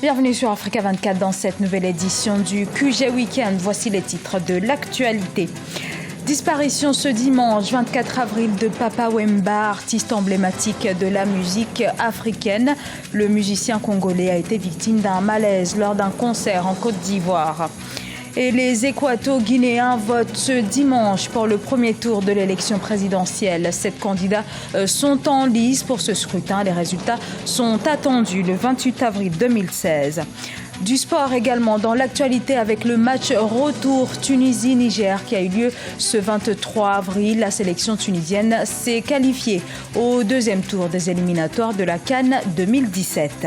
Bienvenue sur Africa 24 dans cette nouvelle édition du QG Weekend. Voici les titres de l'actualité. Disparition ce dimanche 24 avril de Papa Wemba, artiste emblématique de la musique africaine. Le musicien congolais a été victime d'un malaise lors d'un concert en Côte d'Ivoire. Et les Équato-Guinéens votent ce dimanche pour le premier tour de l'élection présidentielle. 7 candidats sont en lice pour ce scrutin. Les résultats sont attendus le 28 avril 2016. Du sport également dans l'actualité avec le match retour Tunisie-Niger qui a eu lieu ce 23 avril. La sélection tunisienne s'est qualifiée au deuxième tour des éliminatoires de la CAN 2017.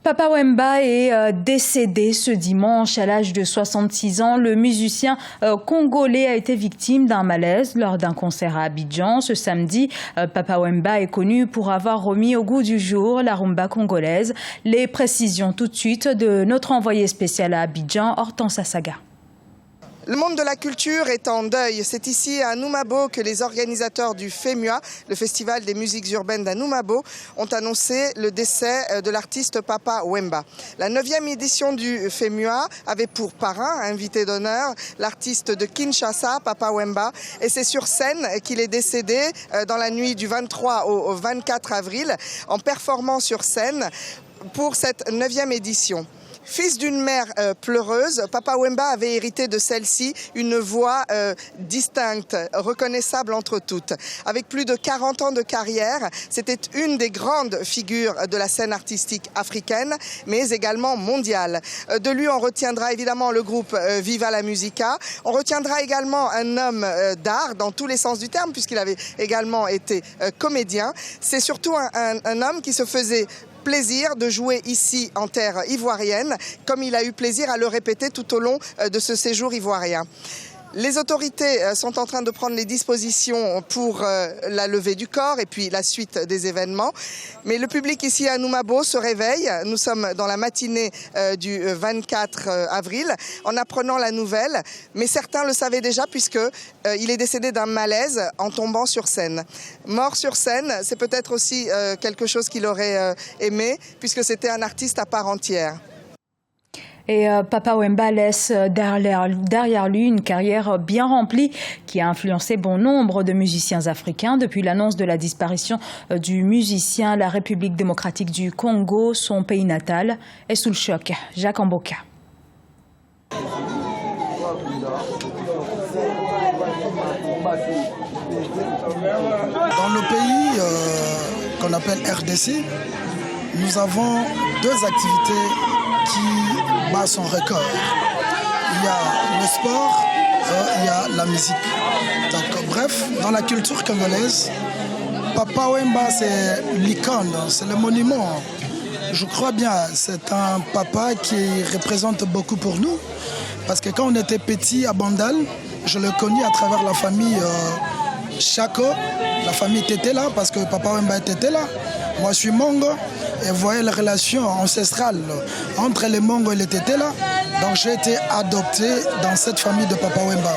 Papa Wemba est décédé ce dimanche à l'âge de 66 ans. Le musicien congolais a été victime d'un malaise lors d'un concert à Abidjan. Ce samedi, Papa Wemba est connu pour avoir remis au goût du jour la rumba congolaise. Les précisions tout de suite de notre envoyé spécial à Abidjan, Hortense Assaga. Le monde de la culture est en deuil. C'est ici à Noumabo que les organisateurs du FEMUA, le Festival des musiques urbaines d'Anoumabo, ont annoncé le décès de l'artiste Papa Wemba. La 9e édition du FEMUA avait pour parrain, invité d'honneur, l'artiste de Kinshasa, Papa Wemba. Et c'est sur scène qu'il est décédé dans la nuit du 23 au 24 avril, en performant sur scène pour cette 9e édition. Fils d'une mère pleureuse, Papa Wemba avait hérité de celle-ci une voix distincte, reconnaissable entre toutes. Avec plus de 40 ans de carrière, c'était une des grandes figures de la scène artistique africaine, mais également mondiale. De lui, on retiendra évidemment le groupe Viva la Musica. On retiendra également un homme d'art dans tous les sens du terme, puisqu'il avait également été comédien. C'est surtout un homme qui se faisait plaisir de jouer ici en terre ivoirienne, comme il a eu plaisir à le répéter tout au long de ce séjour ivoirien. Les autorités sont en train de prendre les dispositions pour la levée du corps et puis la suite des événements. Mais le public ici à Noumabo se réveille. Nous sommes dans la matinée du 24 avril en apprenant la nouvelle. Mais certains le savaient déjà puisqu'il est décédé d'un malaise en tombant sur scène. Mort sur scène, c'est peut-être aussi quelque chose qu'il aurait aimé puisque c'était un artiste à part entière. Et Papa Wemba laisse derrière lui une carrière bien remplie qui a influencé bon nombre de musiciens africains. Depuis l'annonce de la disparition du musicien, la République démocratique du Congo, son pays natal, est sous le choc. Jacques Amboka. Dans le pays qu'on appelle RDC, nous avons 2 activités qui bat son record. Il y a le sport, il y a la musique. Donc, bref, dans la culture congolaise, Papa Wemba, c'est l'icône, c'est le monument. Je crois bien, c'est un papa qui représente beaucoup pour nous. Parce que quand on était petit à Bandal, je l'ai connu à travers la famille Chako. La famille était là parce que Papa Wemba était là. Moi, je suis Mongo. Et vous voyez les relations ancestrales entre les Mongo et les Tétés-là. Donc j'ai été adopté dans cette famille de Papa Wemba.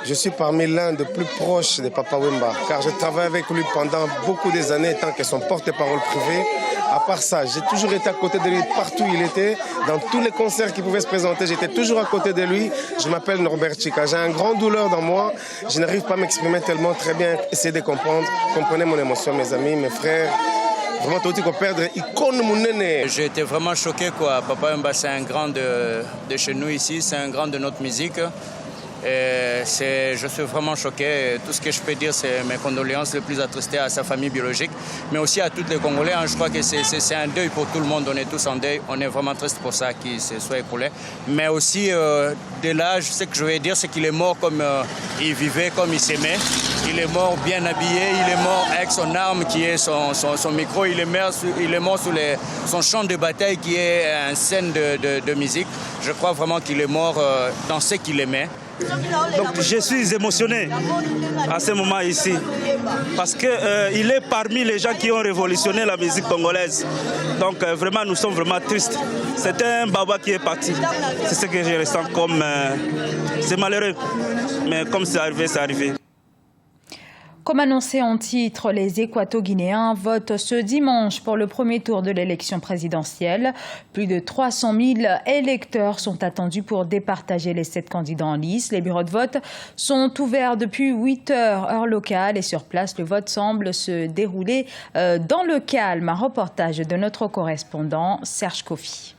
Je suis parmi l'un des plus proches de Papa Wemba, car je travaille avec lui pendant beaucoup des années, tant que son porte-parole privé. À part ça, j'ai toujours été à côté de lui partout où il était, dans tous les concerts qui pouvaient se présenter, j'étais toujours à côté de lui. Je m'appelle Norbert Chika, j'ai un grand douleur dans moi, je n'arrive pas à m'exprimer tellement très bien, essayez de comprendre, comprenez mon émotion mes amis, mes frères. Vraiment, tout qu'on perdre, icône mon aîné. J'ai été vraiment choqué, quoi. Papa Wemba, c'est un grand de chez nous ici, c'est un grand de notre musique. Et je suis vraiment choqué. Tout ce que je peux dire, c'est mes condoléances les plus attristées à sa famille biologique, mais aussi à tous les Congolais. Je crois que c'est un deuil pour tout le monde. On est tous en deuil. On est vraiment triste pour ça qu'il se soit écoulé. Mais aussi, de là, ce que je vais dire, c'est qu'il est mort comme il vivait, comme il s'aimait. Il est mort bien habillé. Il est mort avec son arme qui est son micro. Il est mort sous son champ de bataille qui est une scène de musique. Je crois vraiment qu'il est mort dans ce qu'il aimait. Donc je suis émotionné à ce moment ici parce qu'il est parmi les gens qui ont révolutionné la musique congolaise. Donc vraiment nous sommes vraiment tristes. C'est un baba qui est parti. C'est ce que je ressens comme... c'est malheureux, mais comme c'est arrivé, c'est arrivé. Comme annoncé en titre, les Équato-Guinéens votent ce dimanche pour le premier tour de l'élection présidentielle. Plus de 300 000 électeurs sont attendus pour départager les 7 candidats en lice. Les bureaux de vote sont ouverts depuis 8 heures, heure locale, et sur place, le vote semble se dérouler dans le calme. Un reportage de notre correspondant Serge Kofi.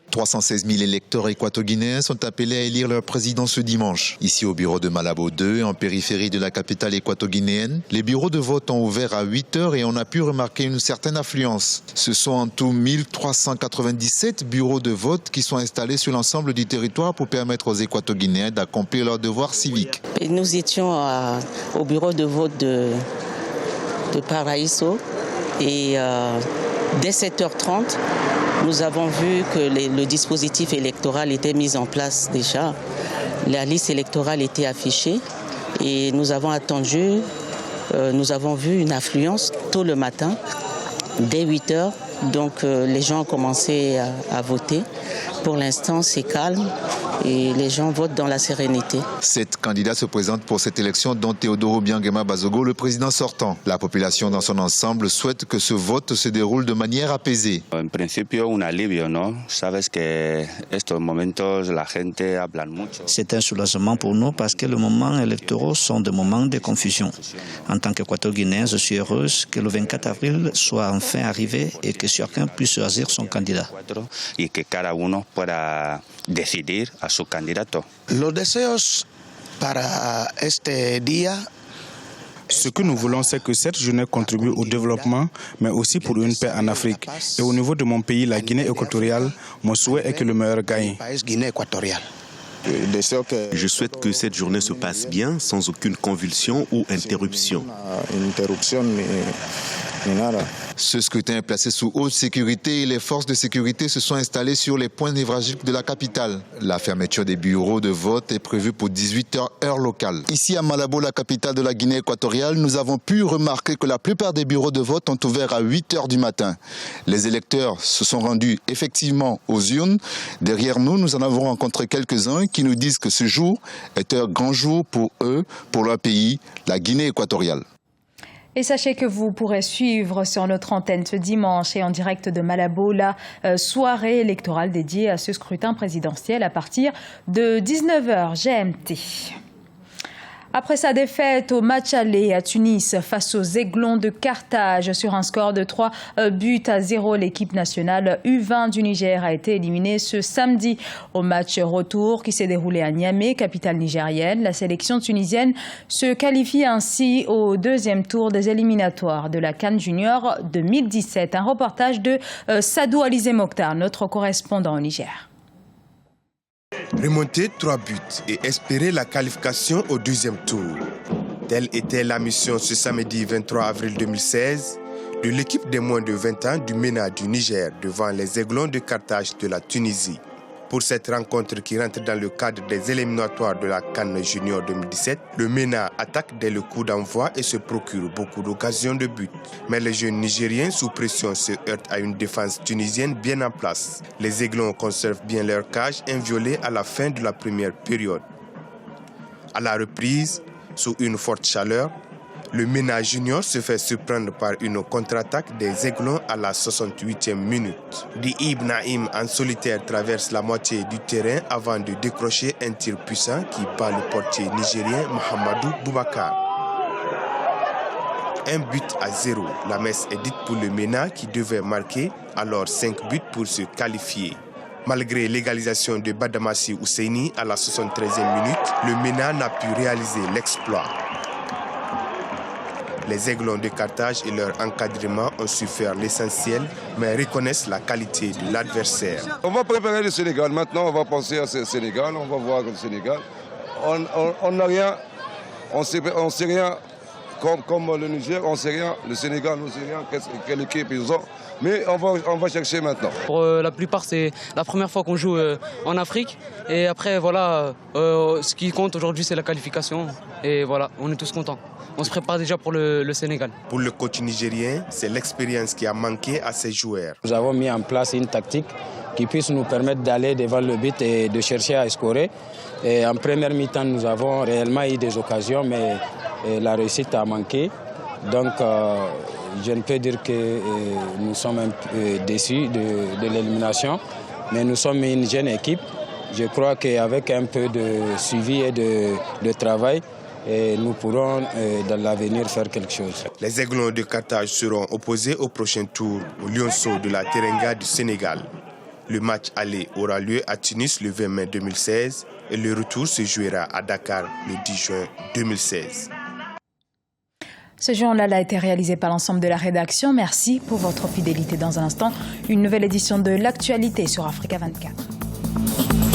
316 000 électeurs équato-guinéens sont appelés à élire leur président ce dimanche. Ici au bureau de Malabo 2, en périphérie de la capitale équato-guinéenne, les bureaux de vote ont ouvert à 8 heures et on a pu remarquer une certaine affluence. Ce sont en tout 1397 bureaux de vote qui sont installés sur l'ensemble du territoire pour permettre aux équato-guinéens d'accomplir leurs devoirs civiques. Nous étions au bureau de vote de Paraíso et dès 7h30, nous avons vu que le dispositif électoral était mis en place déjà. La liste électorale était affichée et nous avons attendu, nous avons vu une affluence tôt le matin, dès 8 heures. Donc les gens ont commencé à voter. Pour l'instant, c'est calme et les gens votent dans la sérénité. 7 candidats se présentent pour cette élection, dont Teodoro Biangema Bazogo, le président sortant. La population dans son ensemble souhaite que ce vote se déroule de manière apaisée. En principio, un alivio, ¿no? Sabes que estos momentos la gente habla mucho. C'est un soulagement pour nous parce que les moments électoraux sont des moments de confusion. En tant qu'Équato-Guinéen, je suis heureuse que le 24 avril soit enfin arrivé et que chacun puisse choisir son candidat. Y que cada uno pueda decidir a su candidato. Los deseos para este día. Ce que nous voulons, c'est que cette journée contribue au développement, mais aussi pour une paix en Afrique. Et au niveau de mon pays, la Guinée équatoriale, mon souhait est que le meilleur gagne. Je souhaite que cette journée se passe bien, sans aucune convulsion ou interruption. Ce scrutin est placé sous haute sécurité et les forces de sécurité se sont installées sur les points névralgiques de la capitale. La fermeture des bureaux de vote est prévue pour 18h heure locale. Ici à Malabo, la capitale de la Guinée équatoriale, nous avons pu remarquer que la plupart des bureaux de vote ont ouvert à 8h du matin. Les électeurs se sont rendus effectivement aux urnes. Derrière nous, nous en avons rencontré quelques-uns qui nous disent que ce jour est un grand jour pour eux, pour leur pays, la Guinée équatoriale. Et sachez que vous pourrez suivre sur notre antenne ce dimanche et en direct de Malabo la soirée électorale dédiée à ce scrutin présidentiel à partir de 19h GMT. Après sa défaite au match aller à Tunis face aux Aiglons de Carthage sur un score de 3-0, l'équipe nationale U20 du Niger a été éliminée ce samedi au match retour qui s'est déroulé à Niamey, capitale nigérienne. La sélection tunisienne se qualifie ainsi au deuxième tour des éliminatoires de la CAN Junior 2017. Un reportage de Sadou Alizé Mokhtar, notre correspondant au Niger. Remonter 3 buts et espérer la qualification au deuxième tour. Telle était la mission ce samedi 23 avril 2016 de l'équipe des moins de 20 ans du MENA du Niger devant les Aiglons de Carthage de la Tunisie. Pour cette rencontre qui rentre dans le cadre des éliminatoires de la CAN Junior 2017, le MENA attaque dès le coup d'envoi et se procure beaucoup d'occasions de but. Mais les jeunes Nigériens sous pression se heurtent à une défense tunisienne bien en place. Les Aiglons conservent bien leur cage inviolée à la fin de la première période. À la reprise, sous une forte chaleur, le MENA Junior se fait surprendre par une contre-attaque des Aiglons à la 68e minute. Diib Naïm en solitaire traverse la moitié du terrain avant de décrocher un tir puissant qui bat le portier nigérien Mohamedou Boubacar. 1-0. La messe est dite pour le MENA qui devait marquer alors 5 buts pour se qualifier. Malgré l'égalisation de Badamassi Ousseini à la 73e minute, le MENA n'a pu réaliser l'exploit. Les Aiglons de Carthage et leur encadrement ont su faire l'essentiel, mais reconnaissent la qualité de l'adversaire. On va préparer le Sénégal. Maintenant, on va penser à ce Sénégal. On va voir le Sénégal. On n'a rien. On sait rien. Comme le Niger, on ne sait rien. Le Sénégal, on ne sait rien. Quelle équipe ils ont. Mais on va chercher maintenant. Pour la plupart, c'est la première fois qu'on joue en Afrique. Et après, voilà, ce qui compte aujourd'hui, c'est la qualification. Et voilà, on est tous contents. On se prépare déjà pour le Sénégal. Pour le coach nigérien, c'est l'expérience qui a manqué à ses joueurs. Nous avons mis en place une tactique qui puisse nous permettre d'aller devant le but et de chercher à scorer. Et en première mi-temps, nous avons réellement eu des occasions, mais la réussite a manqué. Donc, je ne peux dire que nous sommes un peu déçus de l'élimination, mais nous sommes une jeune équipe. Je crois qu'avec un peu de suivi et de travail, nous pourrons dans l'avenir faire quelque chose. Les Aiglons de Carthage seront opposés au prochain tour au Lionceaux de la Teranga du Sénégal. Le match aller aura lieu à Tunis le 20 mai 2016 et le retour se jouera à Dakar le 10 juin 2016. Ce journal a été réalisé par l'ensemble de la rédaction. Merci pour votre fidélité. Dans un instant, une nouvelle édition de l'actualité sur Africa 24.